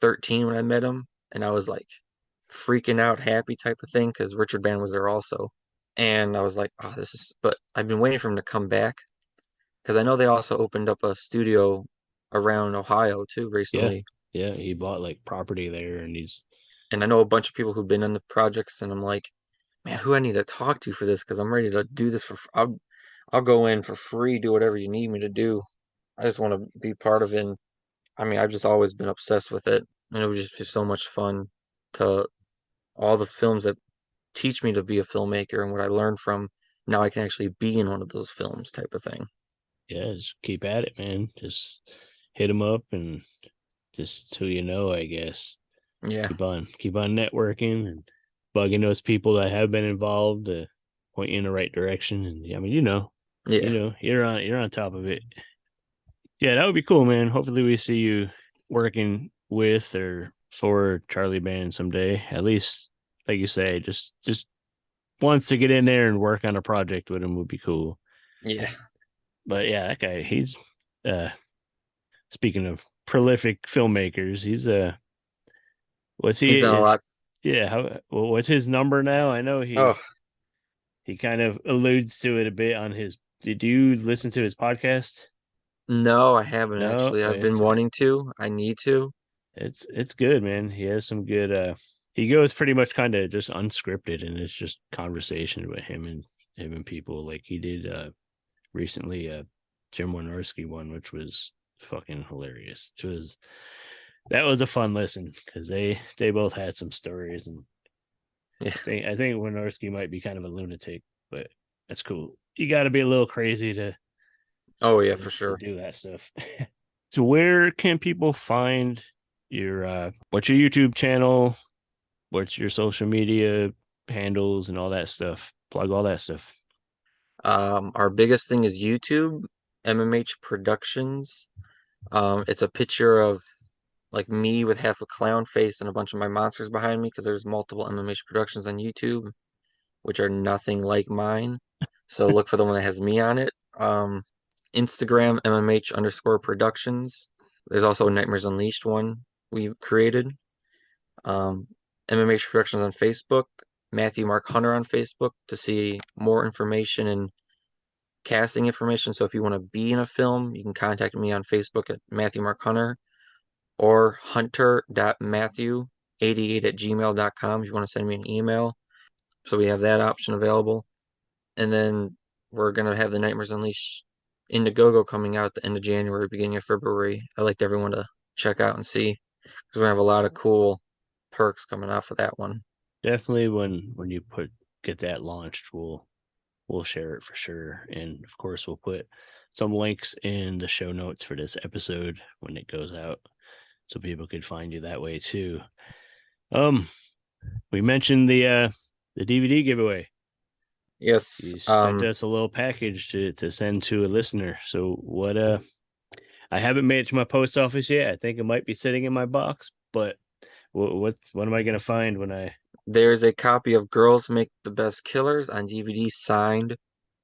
13 when I met him, and I was like freaking out, happy type of thing because Richard Band was there also, and I was like, oh, this is. But I've been waiting for him to come back because I know they also opened up a studio around Ohio too recently. Yeah, he bought like property there, and I know a bunch of people who've been in the projects, and I'm like, man, who I need to talk to for this because I'm ready to do this for. I'll go in for free, do whatever you need me to do. I just want to be part of it. And, I mean, I've just always been obsessed with it, and it would just be so much fun to all the films that teach me to be a filmmaker and what I learned from. Now I can actually be in one of those films, type of thing. Yeah, just keep at it, man. Just hit him up and just so you know, I guess. Yeah. Keep on networking and bugging those people that have been involved to point you in the right direction. And I mean, you're on top of it. Yeah, that would be cool, man. Hopefully we see you working with or for Charlie Band someday. At least, like you say, just wants to get in there and work on a project with him would be cool. Yeah. But yeah, that guy, he's speaking of prolific filmmakers, he's he's done a lot. Yeah, what's his number now? I know he kind of alludes to it a bit on his. Did you listen to his podcast? No, I haven't actually. I've been wanting to. I need to. It's good, man. He has some good. He goes pretty much kind of just unscripted, and it's just conversation with him and people. Like he did recently, Jim Wynorski one, which was fucking hilarious. That was a fun listen because they both had some stories, and yeah. I think Wynorski might be kind of a lunatic, but that's cool. You got to be a little crazy to. Oh yeah, for sure. Do that stuff. So where can people find your what's your YouTube channel? What's your social media handles and all that stuff? Plug all that stuff. Our biggest thing is YouTube, MMH Productions. It's a picture of like me with half a clown face and a bunch of my monsters behind me because there's multiple MMH Productions on YouTube, which are nothing like mine. So look for the one that has me on it. Instagram, MMH_Productions. There's also a Nightmares Unleashed one. we created. MMH Productions on Facebook, Matthew Mark Hunter on Facebook to see more information and casting information. So if you want to be in a film, you can contact me on Facebook at Matthew Mark Hunter or hunter.matthew88@gmail.com if you want to send me an email. So we have that option available. And then we're going to have the Nightmares Unleashed Indiegogo coming out at the end of January, beginning of February. I'd like everyone to check out and see, because we're going to have a lot of cool perks coming out for that one. Definitely when you get that launched, we'll share it for sure. And of course we'll put some links in the show notes for this episode when it goes out, so people could find you that way too. We mentioned the DVD giveaway. Yes. You sent us a little package to send to a listener. So what I haven't made it to my post office yet. I think it might be sitting in my box, but what am I gonna find when I... There's a copy of Girls Make the Best Killers on DVD signed.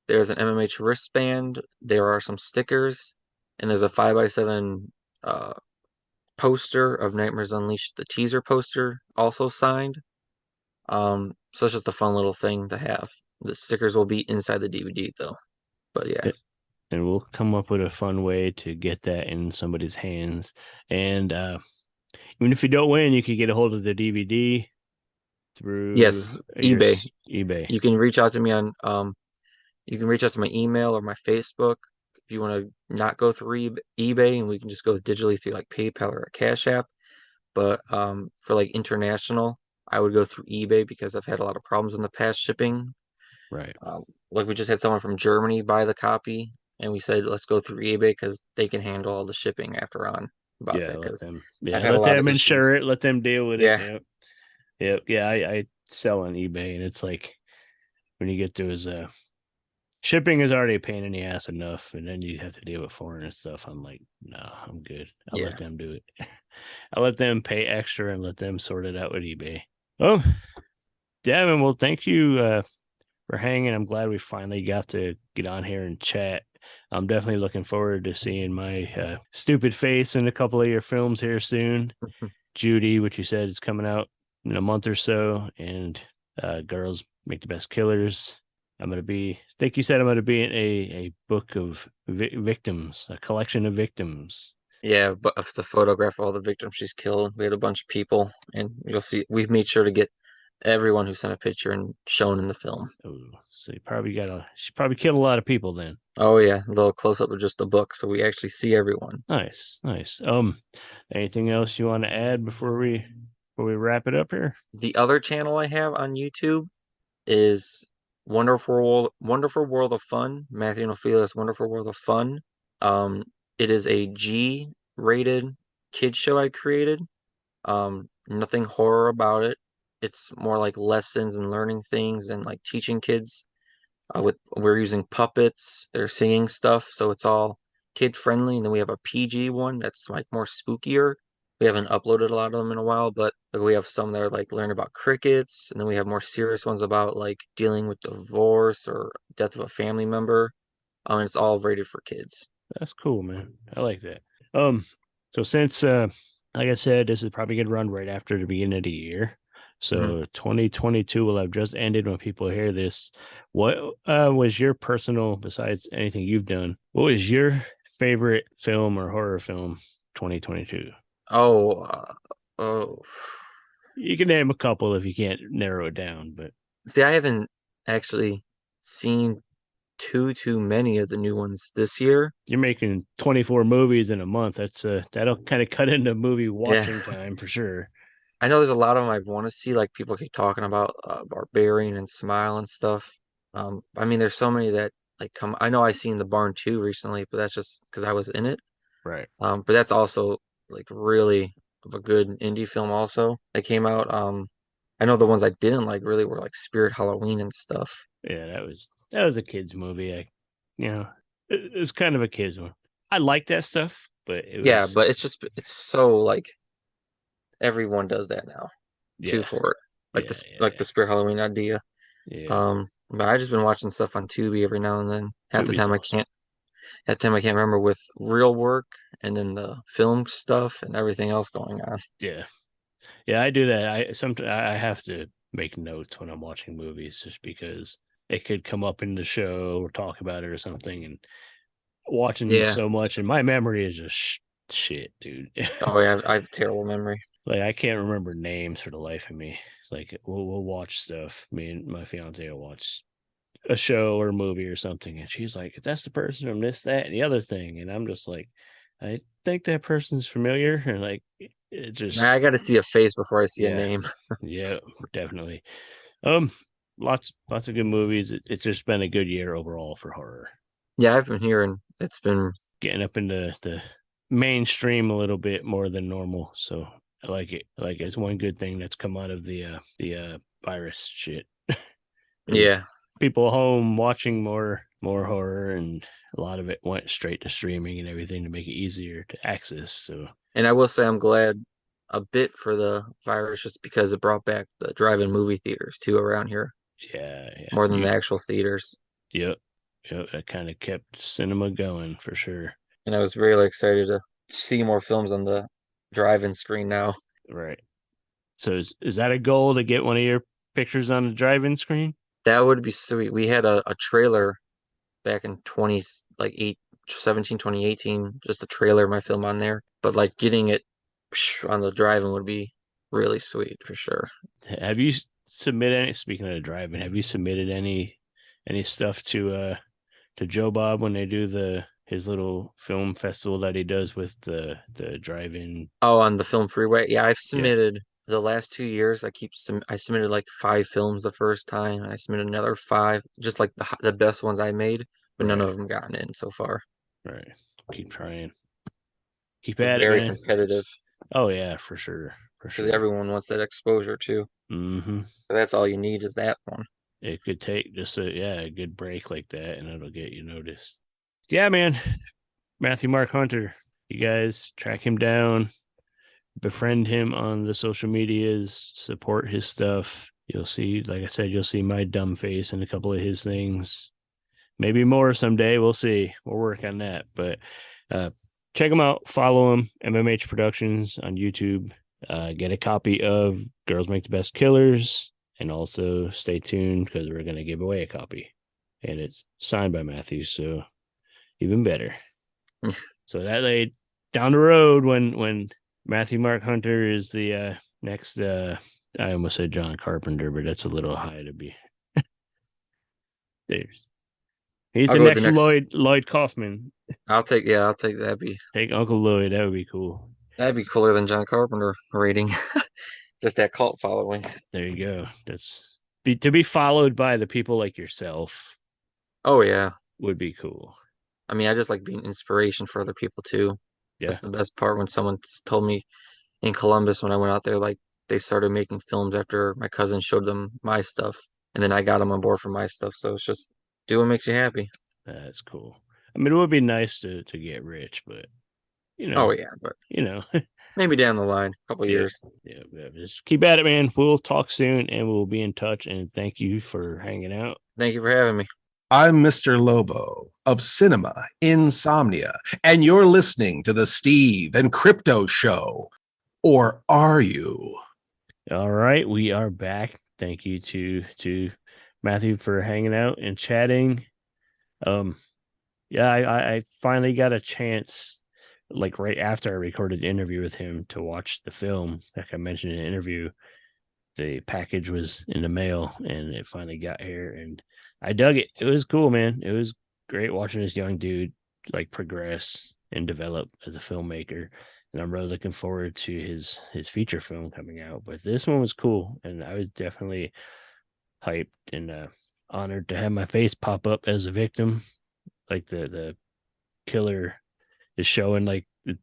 There's an MMH wristband. There are some stickers, and there's a 5x7 poster of Nightmares Unleashed, the teaser poster, also signed. So it's just a fun little thing to have. The stickers will be inside the DVD though. But yeah. And we'll come up with a fun way to get that in somebody's hands. And even if you don't win, you can get a hold of the DVD through eBay. eBay. You can reach out to me on you can reach out to my email or my Facebook if you want to not go through eBay, and we can just go digitally through like PayPal or a Cash App. But for like international, I would go through eBay because I've had a lot of problems in the past shipping. Right. Like we just had someone from Germany buy the copy, and we said let's go through eBay because they can handle all the shipping after on about that. Let them insure it. Let them deal with it. Yep. Yeah, I sell on eBay, and it's like when you get those shipping is already a pain in the ass enough, and then you have to deal with foreign and stuff. I'm like, no, I'm good. I'll let them do it. I'll let them pay extra and let them sort it out with eBay. Oh, Devin, well, thank you for hanging. I'm glad we finally got to get on here and chat. I'm definitely looking forward to seeing my stupid face in a couple of your films here soon. Judy, which you said is coming out in a month or so, and Girls Make the Best Killers. I think you said I'm going to be in a book of victims, a collection of victims. Yeah, but it's a photograph of all the victims she's killed. We had a bunch of people, and you'll see we've made sure to get everyone who sent a picture and shown in the film. Oh, so she probably killed a lot of people then. Oh yeah, a little close up of just the book, so we actually see everyone. Nice. Anything else you want to add before we wrap it up here? The other channel I have on YouTube is Wonderful World of Fun, Matthew and Ophelia's Wonderful World of Fun. It is a G-rated kids show I created. Nothing horror about it. It's more like lessons and learning things and like teaching kids. We're using puppets. They're singing stuff, so it's all kid friendly. And then we have a PG one that's like more spookier. We haven't uploaded a lot of them in a while, but we have some that are like learning about crickets, and then we have more serious ones about like dealing with divorce or death of a family member. And it's all rated for kids. That's cool, man. I like that. So since like I said, this is probably gonna run right after the beginning of the year. So 2022 will have just ended when people hear this. What was your personal, besides anything you've done, what was your favorite film or horror film 2022? You can name a couple if you can't narrow it down, but see, I haven't actually seen too many of the new ones this year. You're making 24 movies in a month. That'll kind of cut into movie watching time for sure. I know there's a lot of them I want to see, like people keep talking about Barbarian and Smile and stuff. I mean, there's so many that like come. I know I seen The Barn 2 recently, but that's just because I was in it. Right. But that's also like really of a good indie film also that came out. I know the ones I didn't like really were like Spirit Halloween and stuff. Yeah, that was a kid's movie. It's kind of a kid's one. I like that stuff, but but it's so like everyone does that now too for it. Like the Spirit Halloween idea. Yeah. But I just been watching stuff on Tubi every now and then. Half the time I can't. that time I can't remember with real work and then the film stuff and everything else going on. Yeah. Yeah, I do that. I have to make notes when I'm watching movies just because it could come up in the show or talk about it or something, and watching so much and my memory is just shit, dude. Oh yeah, I have a terrible memory. Like I can't remember names for the life of me. Like we'll watch stuff. Me and my fiance will watch a show or a movie or something, and she's like, "That's the person from this, that, and the other thing," and I'm just like, "I think that person's familiar," and like it just. I got to see a face before I see a name. Yeah, definitely. Lots of good movies. It's just been a good year overall for horror. Yeah, I've been hearing it's been getting up into the mainstream a little bit more than normal. So I like it. Like it's one good thing that's come out of the virus shit. Yeah. People home watching more horror, and a lot of it went straight to streaming and everything to make it easier to access. So, and I will say I'm glad a bit for the virus just because it brought back the drive-in movie theaters too around here. Yeah. More than the actual theaters. Yep. That kind of kept cinema going for sure. And I was really excited to see more films on the drive-in screen now. Right. So is that a goal to get one of your pictures on the drive-in screen? That would be sweet. We had a trailer back in 2018, just a trailer of my film on there. But like getting it on the drive-in would be really sweet for sure. Have you submitted any, speaking of the drive-in, have you submitted any stuff to Joe Bob when they do his little film festival that he does with the drive-in? Oh, on the Film Freeway? Yeah, I've submitted the last 2 years. I submitted like 5 films the first time, and I submitted another 5, just like the best ones I made, but none of them gotten in so far. Right. Keep trying. Keep it's at very it, man. Competitive. Oh yeah, for sure. Because everyone wants that exposure too. Mm-hmm. So that's all you need is that one. It could take just a good break like that, and it'll get you noticed. Yeah, man. Matthew Mark Hunter. You guys track him down, befriend him on the social medias, support his stuff. You'll see, like I said, you'll see my dumb face in a couple of his things. Maybe more someday. We'll see. We'll work on that. But check him out. Follow him, MMH Productions on YouTube. Get a copy of Girls Make the Best Killers. And also stay tuned because we're going to give away a copy. And it's signed by Matthew, so even better. So that laid down the road when Matthew Mark Hunter is the next, I almost said John Carpenter, but that's a little high to be. He's the next Lloyd Kaufman. I'll take that. Take Uncle Lloyd. That would be cool. That'd be cooler than John Carpenter rating. Just that cult following. There you go. That's to be followed by the people like yourself. Oh yeah, would be cool. I mean, I just like being inspiration for other people too. Yeah. That's the best part. When someone told me in Columbus when I went out there, like they started making films after my cousin showed them my stuff, and then I got them on board for my stuff. So it's just do what makes you happy. That's cool. I mean, it would be nice to get rich, but you know. Oh yeah, but maybe down the line, a couple years. Yeah, just keep at it, man. We'll talk soon, and we'll be in touch. And thank you for hanging out. Thank you for having me. I'm Mr. Lobo of Cinema Insomnia, and you're listening to the Steve and Crypto Show. Or are you? All right, we are back. Thank you to Matthew for hanging out and chatting. I finally got a chance, like right after I recorded the interview with him, to watch the film. Like I mentioned in the interview, the package was in the mail and it finally got here, and I dug it. It was cool, man. It was great watching this young dude like progress and develop as a filmmaker. And I'm really looking forward to his feature film coming out. But this one was cool, and I was definitely hyped and honored to have my face pop up as a victim. Like the killer is showing like the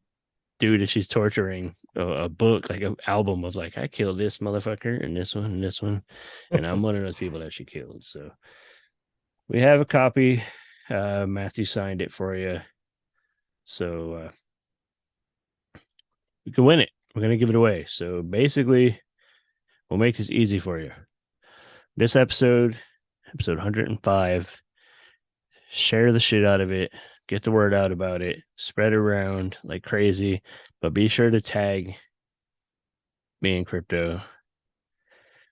dude that she's torturing a book, like an album of like, I killed this motherfucker and this one, and I'm one of those people that she killed. So we have a copy. Matthew signed it for you, so you can win it. We're gonna give it away. So basically, we'll make this easy for you. This episode 105. Share the shit out of it. get the word out about it, spread it around like crazy, but be sure to tag me and Crypto.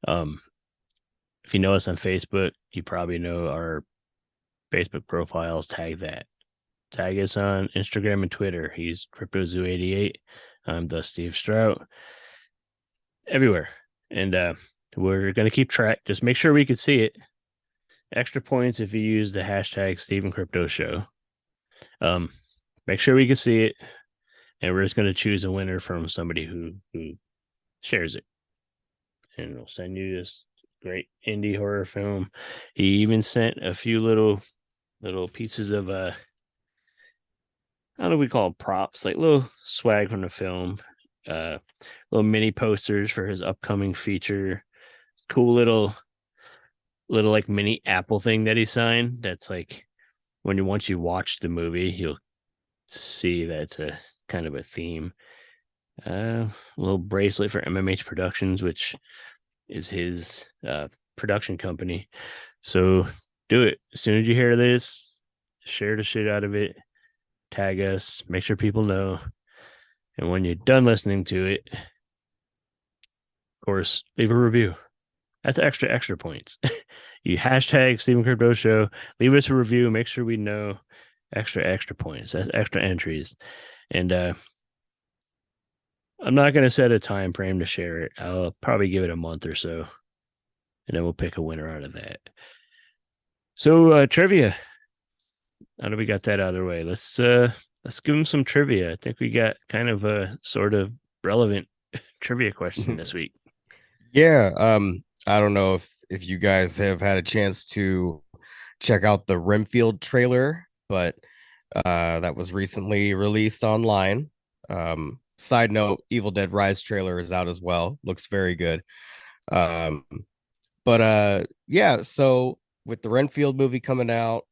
If you know us on Facebook, you probably know our Facebook profiles. Tag that. Tag us on Instagram and Twitter. He's CryptoZoo88. I'm the Steve Strout. Everywhere. And we're going to keep track. Just make sure we can see it. Extra points if you use the hashtag Steven Crypto Show. Make sure we can see it. And we're just going to choose a winner from somebody who shares it. And we'll send you this great indie horror film. He even sent a few little pieces of I don't know what we call them, props, like little swag from the film, little mini posters for his upcoming feature. Cool little like mini Apple thing that he signed. That's like once you watch the movie, you'll see that's a kind of a theme. A little bracelet for MMH Productions, which is his production company. So do it as soon as you hear this. Share the shit out of it. Tag us. Make sure people know. And when you're done listening to it, of course, leave a review. That's extra points. You hashtag Steven Crypto Show. Leave us a review. Make sure we know. Extra points. That's extra entries. And I'm not going to set a time frame to share it. I'll probably give it a month or so, and then we'll pick a winner out of that. So trivia. Now that we got that out of the way, let's give them some trivia. I think we got kind of a sort of relevant trivia question this week. Yeah. I don't know if you guys have had a chance to check out the Renfield trailer, but that was recently released online. Side note, Evil Dead Rise trailer is out as well. Looks very good. Yeah, so with the Renfield movie coming out,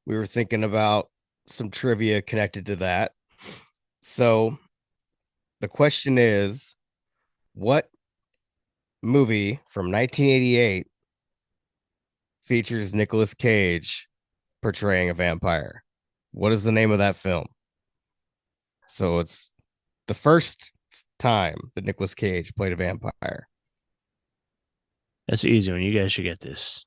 we were thinking about some trivia connected to that. So the question is, what movie from 1988 features Nicolas Cage portraying a vampire? What is the name of that film? So it's the first time that Nicolas Cage played a vampire. That's an easy one. You guys should get this.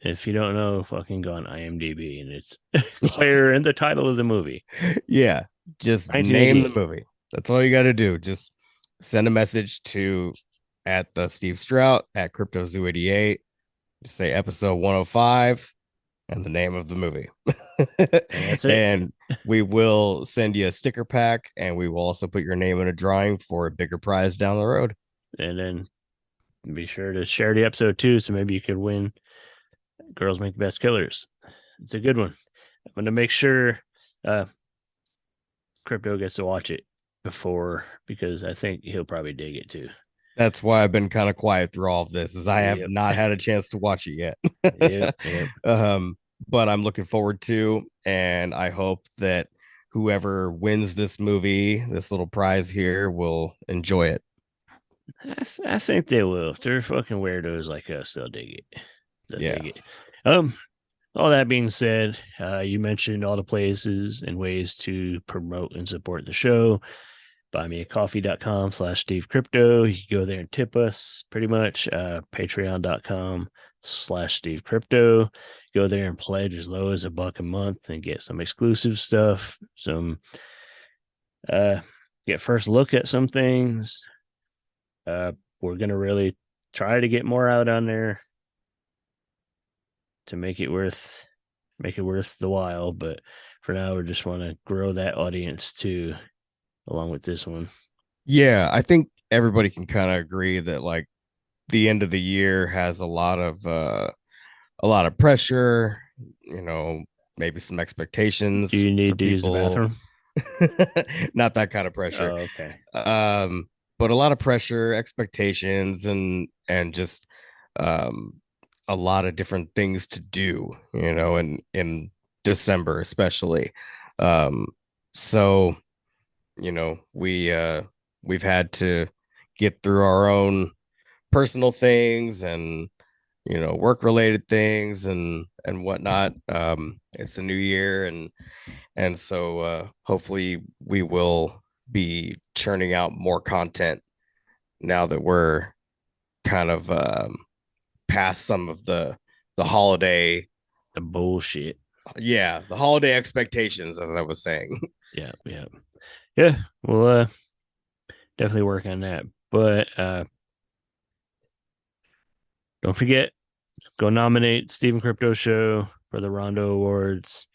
If you don't know, fucking go on IMDb and it's player and the title of the movie. Yeah, just name the movie. That's all you got to do. Just send a message to at the Steve Strout at CryptoZoo88. Just say episode 105 and the name of the movie. That's it. And we will send you a sticker pack, and we will also put your name in a drawing for a bigger prize down the road. And then be sure to share the episode too, so maybe you could win Girls Make the Best Killers. It's a good one. I'm going to make sure Crypto gets to watch it before, because I think he'll probably dig it too. That's why I've been kind of quiet through all of this, is I have not had a chance to watch it yet. Yep. But I'm looking forward to, and I hope that whoever wins this movie, this little prize here, will enjoy it. I think they will. If they're fucking weirdos like us, they'll dig it. Dig it. All that being said, you mentioned all the places and ways to promote and support the show. buymeacoffee.com/Steve Crypto. You can go there and tip us pretty much. Patreon.com/Steve Crypto. Go there and pledge as low as $1 a month and get some exclusive stuff. Some get first look at some things. We're gonna really try to get more out on there to make it worth the while. But for now, we just want to grow that audience too, along with this one. Yeah, I think everybody can kind of agree that like the end of the year has a lot of pressure, maybe some expectations. Do you need to use the bathroom? Not that kind of pressure. Oh, okay. But a lot of pressure, expectations, and just a lot of different things to do, in December especially. So we've had to get through our own personal things and work related things and whatnot. It's a new year, and so hopefully we will be churning out more content now that we're kind of past some of the holiday, the bullshit. Yeah, the holiday expectations, as I was saying. Yeah. We'll definitely work on that. But don't forget, go nominate Stephen Crypto Show for the Rondo Awards.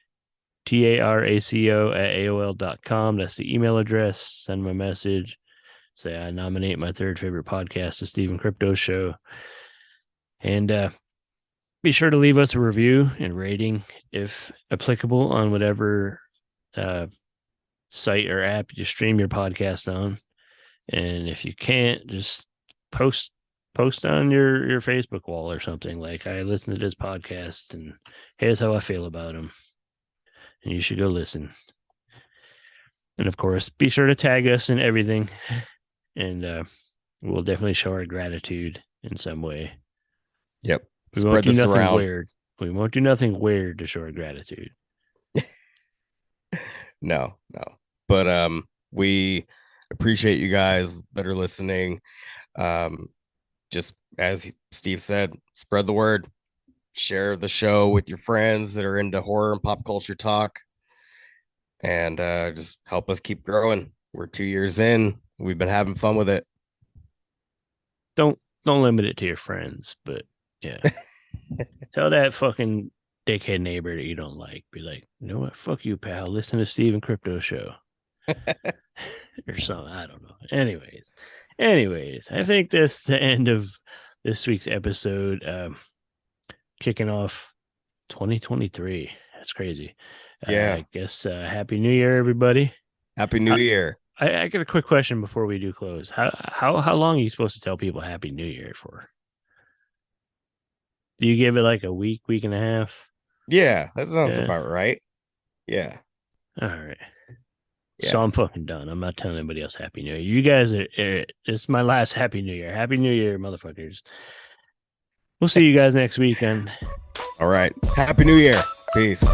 TARACO@AOL.com. That's the email address. Send me a message. Say I nominate my third favorite podcast, the Stephen Crypto Show. And be sure to leave us a review and rating if applicable on whatever site or app you stream your podcast on. And if you can't, just post on your Facebook wall or something like, I listen to this podcast and here's how I feel about them. And you should go listen. And of course, be sure to tag us in everything. And we'll definitely show our gratitude in some way. Yep. We won't do nothing weird. We won't do nothing weird to show our gratitude. No. But we appreciate you guys that are listening. Just as Steve said, spread the word. Share the show with your friends that are into horror and pop culture talk. And just help us keep growing. We're 2 years in. We've been having fun with it. Don't limit it to your friends, but yeah. Tell that fucking dickhead neighbor that you don't like. Be like, you know what? Fuck you, pal. Listen to Stephen Crypto Show. Or something. I don't know. Anyways, I think that's the end of this week's episode. Kicking off 2023. That's crazy. Yeah. I guess Happy New Year, everybody. Happy New Year. I got a quick question before we do close. How long are you supposed to tell people Happy New Year for? Do you give it like a week and a half? Yeah, that sounds about right. Yeah. All right. Yeah. So I'm fucking done. I'm not telling anybody else Happy New Year. You guys are. It's my last Happy New Year. Happy New Year, motherfuckers. We'll see you guys next weekend. All right. Happy New Year. Peace.